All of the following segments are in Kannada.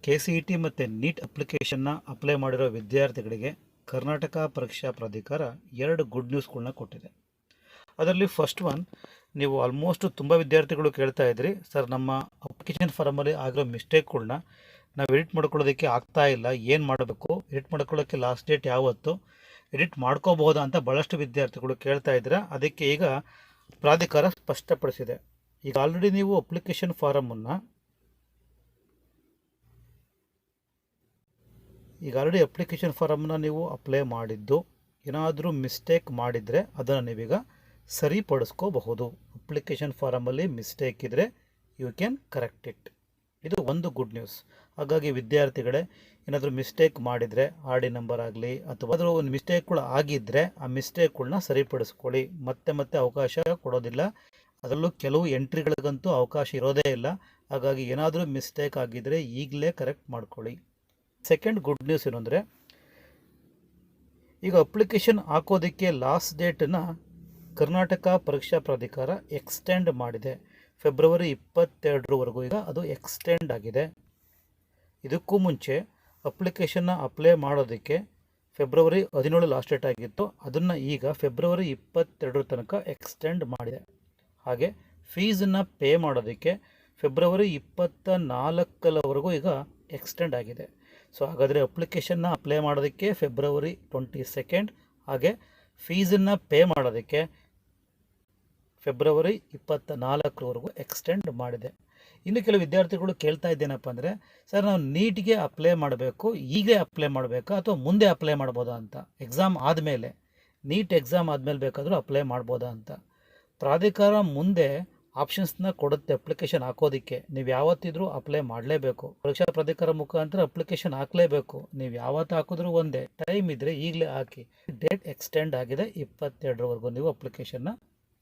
KCET ಮತ್ತು ನೀಟ್ ಅಪ್ಲಿಕೇಶನ್ನ ಅಪ್ಲೈ ಮಾಡಿರೋ ವಿದ್ಯಾರ್ಥಿಗಳಿಗೆ ಕರ್ನಾಟಕ ಪರೀಕ್ಷಾ ಪ್ರಾಧಿಕಾರ 2 ಗುಡ್ ನ್ಯೂಸ್ಗಳನ್ನ ಕೊಟ್ಟಿದೆ. ಅದರಲ್ಲಿ ಫಸ್ಟ್ ಒನ್, ನೀವು ಆಲ್ಮೋಸ್ಟ್ ತುಂಬ ವಿದ್ಯಾರ್ಥಿಗಳು ಕೇಳ್ತಾ ಇದ್ರಿ, ಸರ್ ನಮ್ಮ ಅಪ್ಲಿಕೇಶನ್ ಫಾರಮಲ್ಲಿ ಆಗಿರೋ ಮಿಸ್ಟೇಕ್ಗಳನ್ನ ನಾವು ಎಡಿಟ್ ಮಾಡ್ಕೊಳ್ಳೋದಕ್ಕೆ ಆಗ್ತಾ ಇಲ್ಲ, ಏನು ಮಾಡಬೇಕು, ಎಡಿಟ್ ಮಾಡ್ಕೊಳ್ಳೋಕ್ಕೆ ಲಾಸ್ಟ್ ಡೇಟ್ ಯಾವತ್ತು, ಎಡಿಟ್ ಮಾಡ್ಕೋಬಹುದಾ ಅಂತ ಭಾಳಷ್ಟು ವಿದ್ಯಾರ್ಥಿಗಳು ಕೇಳ್ತಾ ಇದ್ದೀರಾ. ಅದಕ್ಕೆ ಈಗ ಪ್ರಾಧಿಕಾರ ಸ್ಪಷ್ಟಪಡಿಸಿದೆ. ಈಗ ಆಲ್ರೆಡಿ ನೀವು ಅಪ್ಲಿಕೇಶನ್ ಫಾರಮನ್ನು ನೀವು ಅಪ್ಲೈ ಮಾಡಿದ್ದು ಏನಾದರೂ ಮಿಸ್ಟೇಕ್ ಮಾಡಿದರೆ ಅದನ್ನು ನೀವೀಗ ಸರಿಪಡಿಸ್ಕೋಬಹುದು. ಅಪ್ಲಿಕೇಶನ್ ಫಾರಮಲ್ಲಿ ಮಿಸ್ಟೇಕ್ ಇದ್ದರೆ ಯು ಕ್ಯಾನ್ ಕರೆಕ್ಟ್ ಇಟ್. ಇದು ಒಂದು ಗುಡ್ ನ್ಯೂಸ್. ಹಾಗಾಗಿ ವಿದ್ಯಾರ್ಥಿಗಳೇ, ಏನಾದರೂ ಮಿಸ್ಟೇಕ್ ಮಾಡಿದರೆ ಆರ್ ಡಿ ನಂಬರ್ ಆಗಲಿ ಅಥವಾ ಅದರ ಒಂದು ಮಿಸ್ಟೇಕ್ಗಳು ಆಗಿದ್ದರೆ ಆ ಮಿಸ್ಟೇಕ್ಗಳನ್ನ ಸರಿಪಡಿಸ್ಕೊಳ್ಳಿ. ಮತ್ತೆ ಅವಕಾಶ ಕೊಡೋದಿಲ್ಲ. ಅದರಲ್ಲೂ ಕೆಲವು ಎಂಟ್ರಿಗಳಿಗಂತೂ ಅವಕಾಶ ಇರೋದೇ ಇಲ್ಲ. ಹಾಗಾಗಿ ಏನಾದರೂ ಮಿಸ್ಟೇಕ್ ಆಗಿದ್ದರೆ ಈಗಲೇ ಕರೆಕ್ಟ್ ಮಾಡ್ಕೊಳ್ಳಿ. ಸೆಕೆಂಡ್ ಗುಡ್ ನ್ಯೂಸ್ ಏನು ಅಂದರೆ, ಈಗ ಅಪ್ಲಿಕೇಶನ್ ಹಾಕೋದಕ್ಕೆ ಲಾಸ್ಟ್ ಡೇಟನ್ನು ಕರ್ನಾಟಕ ಪರೀಕ್ಷಾ ಪ್ರಾಧಿಕಾರ ಎಕ್ಸ್ಟೆಂಡ್ ಮಾಡಿದೆ. ಫೆಬ್ರವರಿ 22ರವರೆಗೂ ಈಗ ಅದು ಎಕ್ಸ್ಟೆಂಡ್ ಆಗಿದೆ. ಇದಕ್ಕೂ ಮುಂಚೆ ಅಪ್ಲಿಕೇಶನ್ನ ಅಪ್ಲೈ ಮಾಡೋದಕ್ಕೆ ಫೆಬ್ರವರಿ 17 ಲಾಸ್ಟ್ ಡೇಟ್ ಆಗಿತ್ತು. ಅದನ್ನು ಈಗ ಫೆಬ್ರವರಿ 22 ತನಕ ಎಕ್ಸ್ಟೆಂಡ್ ಮಾಡಿದೆ. ಹಾಗೆ ಫೀಸನ್ನು ಪೇ ಮಾಡೋದಕ್ಕೆ ಫೆಬ್ರವರಿ 24ರವರೆಗೂ ಈಗ ಎಕ್ಸ್ಟೆಂಡ್ ಆಗಿದೆ. ಸೊ ಹಾಗಾದರೆ ಅಪ್ಲಿಕೇಶನ್ನ ಅಪ್ಲೈ ಮಾಡೋದಕ್ಕೆ ಫೆಬ್ರವರಿ 22, ಹಾಗೆ ಫೀಸನ್ನು ಪೇ ಮಾಡೋದಕ್ಕೆ ಫೆಬ್ರವರಿ 24ರವರೆಗೂ ಎಕ್ಸ್ಟೆಂಡ್ ಮಾಡಿದೆ. ಇನ್ನು ಕೆಲವು ವಿದ್ಯಾರ್ಥಿಗಳು ಕೇಳ್ತಾ ಇದ್ದೇನಪ್ಪ ಅಂದರೆ, ಸರ್ ನಾವು ನೀಟ್ಗೆ ಅಪ್ಲೈ ಮಾಡಬೇಕು, ಈಗಲೇ ಅಪ್ಲೈ ಮಾಡಬೇಕಾ ಅಥವಾ ಮುಂದೆ ಅಪ್ಲೈ ಮಾಡ್ಬೋದಾ ಅಂತ, ಎಕ್ಸಾಮ್ ಆದಮೇಲೆ, ನೀಟ್ ಎಕ್ಸಾಮ್ ಆದಮೇಲೆ ಬೇಕಾದರೂ ಅಪ್ಲೈ ಮಾಡ್ಬೋದಾ ಅಂತ. ಪ್ರಾಧಿಕಾರ ಮುಂದೆ ಆಪ್ಷನ್ಸ್ನ ಕೊಡುತ್ತೆ ಅಪ್ಲಿಕೇಶನ್ ಹಾಕೋದಕ್ಕೆ. ನೀವು ಯಾವತ್ತಿದ್ರೂ ಅಪ್ಲೈ ಮಾಡಲೇಬೇಕು. ಪರೀಕ್ಷಾ ಪ್ರಾಧಿಕಾರ ಮುಖಾಂತರ ಅಪ್ಲಿಕೇಶನ್ ಹಾಕಲೇಬೇಕು. ನೀವು ಯಾವತ್ತು ಹಾಕಿದ್ರೂ ಒಂದೇ, ಟೈಮ್ ಇದ್ದರೆ ಈಗಲೇ ಹಾಕಿ. ಡೇಟ್ ಎಕ್ಸ್ಟೆಂಡ್ ಆಗಿದೆ, 22ರವರೆಗೂ ನೀವು ಅಪ್ಲಿಕೇಶನ್ನ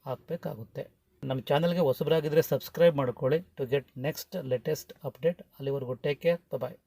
ಹಾಕಬೇಕಾಗುತ್ತೆ. ನಮ್ಮ ಚಾನಲ್ಗೆ ಹೊಸಬರಾಗಿದ್ದರೆ ಸಬ್ಸ್ಕ್ರೈಬ್ ಮಾಡ್ಕೊಳ್ಳಿ to get next latest update. ಅಲ್ಲಿವರೆಗೂ ಟೇಕ್ ಕೇರ್, ಬಾಯ್.